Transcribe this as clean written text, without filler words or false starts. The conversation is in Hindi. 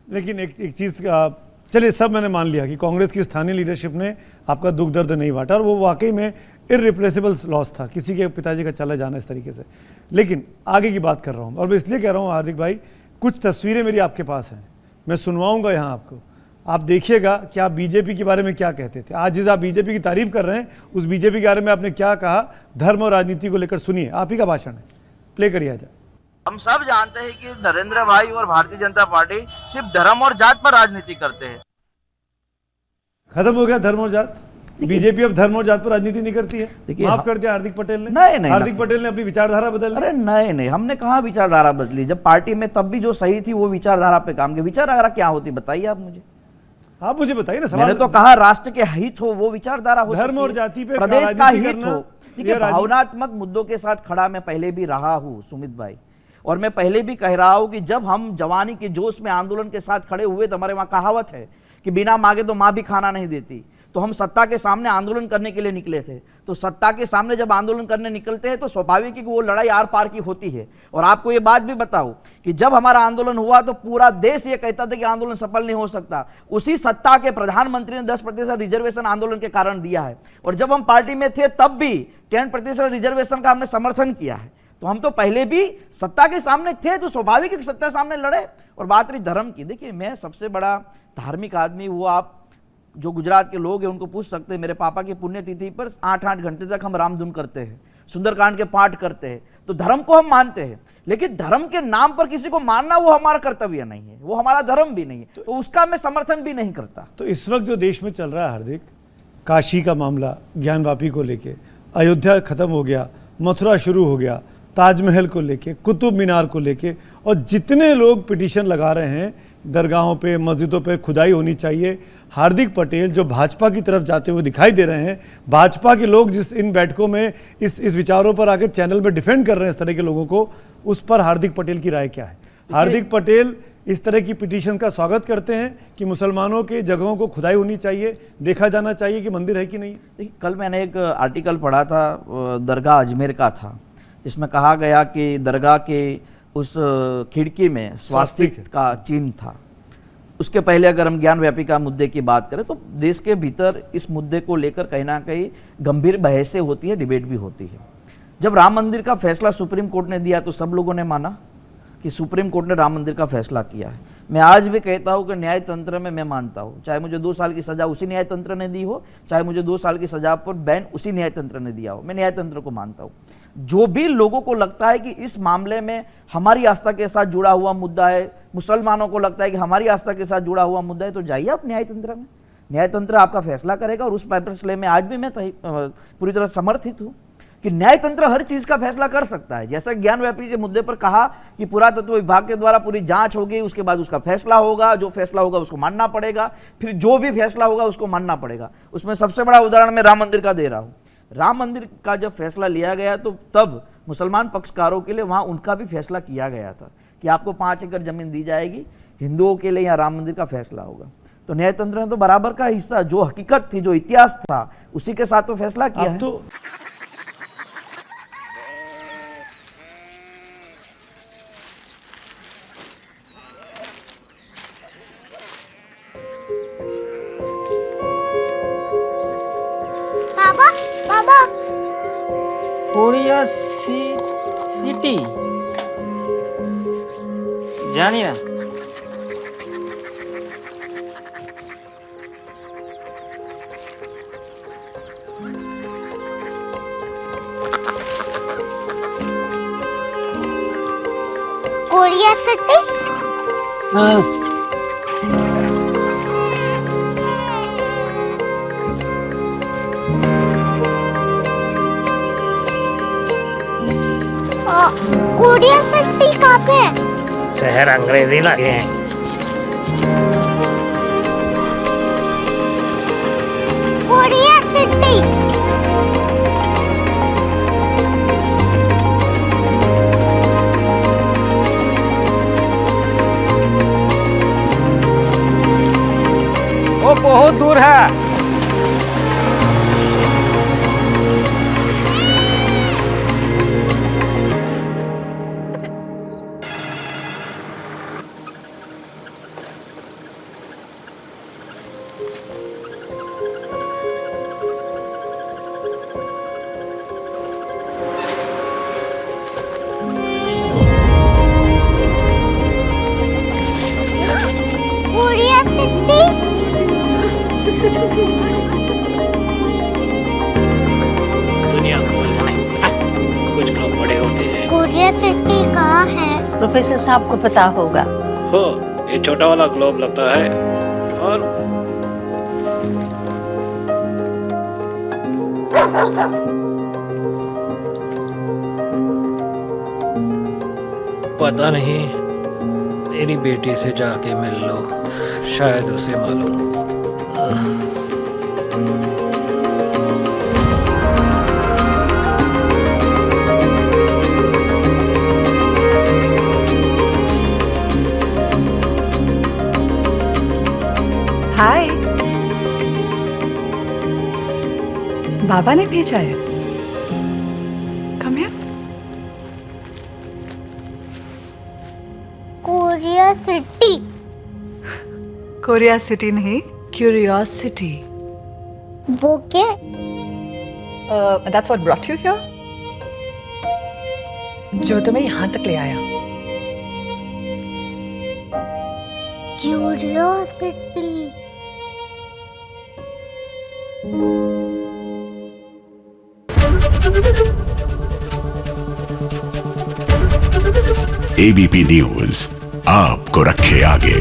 लेकिन एक चीज़ चलिए, सब मैंने मान लिया कि कांग्रेस की स्थानीय लीडरशिप ने आपका दुख दर्द नहीं बांटा और वो वाकई में इररिप्लेसेबल लॉस था, किसी के पिताजी का चला जाना इस तरीके से। लेकिन आगे की बात कर रहा हूँ, और मैं इसलिए कह रहा हूँ हार्दिक भाई, कुछ तस्वीरें मेरी आपके पास हैं, मैं सुनवाऊंगा यहाँ आपको, आप देखिएगा कि आप बीजेपी के बारे में क्या कहते थे। आज जिस आप बीजेपी की तारीफ कर रहे हैं, उस बीजेपी के बारे में आपने क्या कहा धर्म और राजनीति को लेकर, सुनिए, आप ही का भाषण है, प्ले करिए आजा। हम सब जानते हैं कि नरेंद्र भाई और भारतीय जनता पार्टी सिर्फ धर्म और जात पर राजनीति करते हैं। खत्म हो गया धर्म और जात, बीजेपी अब धर्म और जात पर राजनीति नहीं करती है। माफ कर दिया हार्दिक पटेल ने। नहीं, हार्दिक पटेल ने अपनी विचारधारा बदल ली। अरे नहीं, हमने कहा विचारधारा बदली, जब पार्टी में तब भी जो सही थी वो विचारधारा पे काम किया। विचारधारा क्या होती बताइए आप मुझे, आप मुझे बताइए ना। सवाल मैंने तो कहा राष्ट्र के हित हो वो विचारधारा हो, धर्म और जाति पे प्रदेश का हित हो। देखिए, भावनात्मक मुद्दों के साथ खड़ा मैं पहले भी रहा हूं सुमित भाई, और मैं पहले भी कह रहा हूं कि जब हम जवानी के जोश में आंदोलन के साथ खड़े हुए तो हमारे वहां कहावत है कि बिना मांगे तो मां भी खाना नहीं देती। तो हम सत्ता के सामने आंदोलन करने के लिए निकले थे। तो सत्ता के सामने जब आंदोलन करने निकलते हैं तो स्वाभाविक है कि वो लड़ाई आर पार की होती है। और आपको ये बात भी बताऊं कि जब हमारा आंदोलन हुआ तो पूरा देश ये कहता था कि आंदोलन सफल नहीं हो सकता। उसी सत्ता के प्रधानमंत्री ने 10% रिजर्वेशन आंदोलन के कारण दिया है, और जब हम पार्टी में थे तब भी 10% रिजर्वेशन का हमने समर्थन किया है। तो हम तो पहले भी सत्ता के सामने थे, तो स्वाभाविक है कि सत्ता सामने लड़े। और बात रही धर्म की, देखिए मैं सबसे बड़ा धार्मिक आदमी, वो आप जो गुजरात के लोग हैं उनको पूछ सकते हैं। मेरे पापा की पुण्यतिथि पर 8-8 घंटे तक हम रामधुन करते हैं, सुंदरकांड के पाठ करते हैं। तो धर्म को हम मानते हैं, लेकिन धर्म के नाम पर किसी को मानना वो हमारा कर्तव्य नहीं है, वो हमारा धर्म भी नहीं है, तो उसका मैं समर्थन भी नहीं करता। तो इस वक्त जो देश में चल रहा है हार्दिक, काशी का मामला, ज्ञानवापी को लेके, अयोध्या खत्म हो गया, मथुरा शुरू हो गया, ताजमहल को लेके, कुतुब मीनार को लेके, और जितने लोग पिटीशन लगा रहे हैं दरगाहों पे, मस्जिदों पे खुदाई होनी चाहिए। हार्दिक पटेल जो भाजपा की तरफ जाते हुए दिखाई दे रहे हैं, भाजपा के लोग जिस इन बैठकों में इस विचारों पर आकर चैनल में डिफेंड कर रहे हैं इस तरह के लोगों को, उस पर हार्दिक पटेल की राय क्या है? हार्दिक पटेल इस तरह की पिटीशन का स्वागत करते हैं कि मुसलमानों के जगहों को खुदाई होनी चाहिए, देखा जाना चाहिए कि मंदिर है कि नहीं? देखिए, कल मैंने एक आर्टिकल पढ़ा था, दरगाह अजमेर का था, जिसमें कहा गया कि दरगाह के उस खिड़की में स्वास्तिक का चिन्ह था। उसके पहले अगर हम ज्ञान व्यापिका मुद्दे की बात करें तो देश के भीतर इस मुद्दे को लेकर कहीं ना कहीं गंभीर बहसें होती है, डिबेट भी होती है। जब राम मंदिर का फैसला सुप्रीम कोर्ट ने दिया तो सब लोगों ने माना कि सुप्रीम कोर्ट ने राम मंदिर का फैसला किया है। मैं आज भी कहता हूं कि न्याय तंत्र में मैं मानता हूं, चाहे मुझे 2 साल की सजा उसी न्याय तंत्र ने दी हो, चाहे मुझे 2 साल की सजा पर बैन उसी न्याय तंत्र ने दिया हो, मैं न्याय तंत्र को मानता हूं। जो भी लोगों को लगता है कि इस मामले में हमारी आस्था के साथ जुड़ा हुआ मुद्दा है, मुसलमानों को लगता है कि हमारी आस्था के साथ जुड़ा हुआ मुद्दा है, तो जाइए आप न्याय तंत्र में, न्याय तंत्र आपका फैसला करेगा। और उस फैसले में आज भी मैं पूरी तरह समर्थित हूं कि न्याय तंत्र हर चीज का फैसला कर सकता है। जैसा ज्ञान व्यापी के मुद्दे पर कहा कि पुरातत्व विभाग के द्वारा पूरी जांच होगी, उसके बाद उसका फैसला होगा, जो फैसला होगा उसको मानना पड़ेगा, फिर जो भी फैसला होगा उसको मानना पड़ेगा। उसमें सबसे बड़ा उदाहरण मैं राम मंदिर का दे रहा हूं। राम मंदिर का जब फैसला लिया गया तो तब मुसलमान पक्षकारों के लिए वहां उनका भी फैसला किया गया था कि आपको 5 एकड़ जमीन दी जाएगी, हिंदुओं के लिए या राम मंदिर का फैसला होगा। तो न्यायतंत्र ने तो बराबर का हिस्सा, जो हकीकत थी, जो इतिहास था, उसी के साथ तो फैसला किया है। तो कोरिया सिटी जानी ना, कोरिया सिटी। कोरिया सिटी कहाँ पे है? शहर अंग्रेजी लगे हैं। Korea city. वो बहुत दूर है। कोरिया सिटी दुनिया को बोलना है, कुछ लोग बड़े होते हैं। कोरिया सिटी कहाँ है? प्रोफेसर साहब को पता होगा। हो, ये छोटा वाला ग्लोब लगता है और पता नहीं, मेरी बेटी से जाके मिल लो, शायद उसे मालूम हो। हाय, बाबा ने भेजा है। Come here. Korea city Korea city नहीं, क्यूरियोसिटी। वो क्या? That's what brought you here, जो तुम्हें यहाँ तक ले आया। क्यूरियोसिटी। एबीपी न्यूज आपको रखे आगे।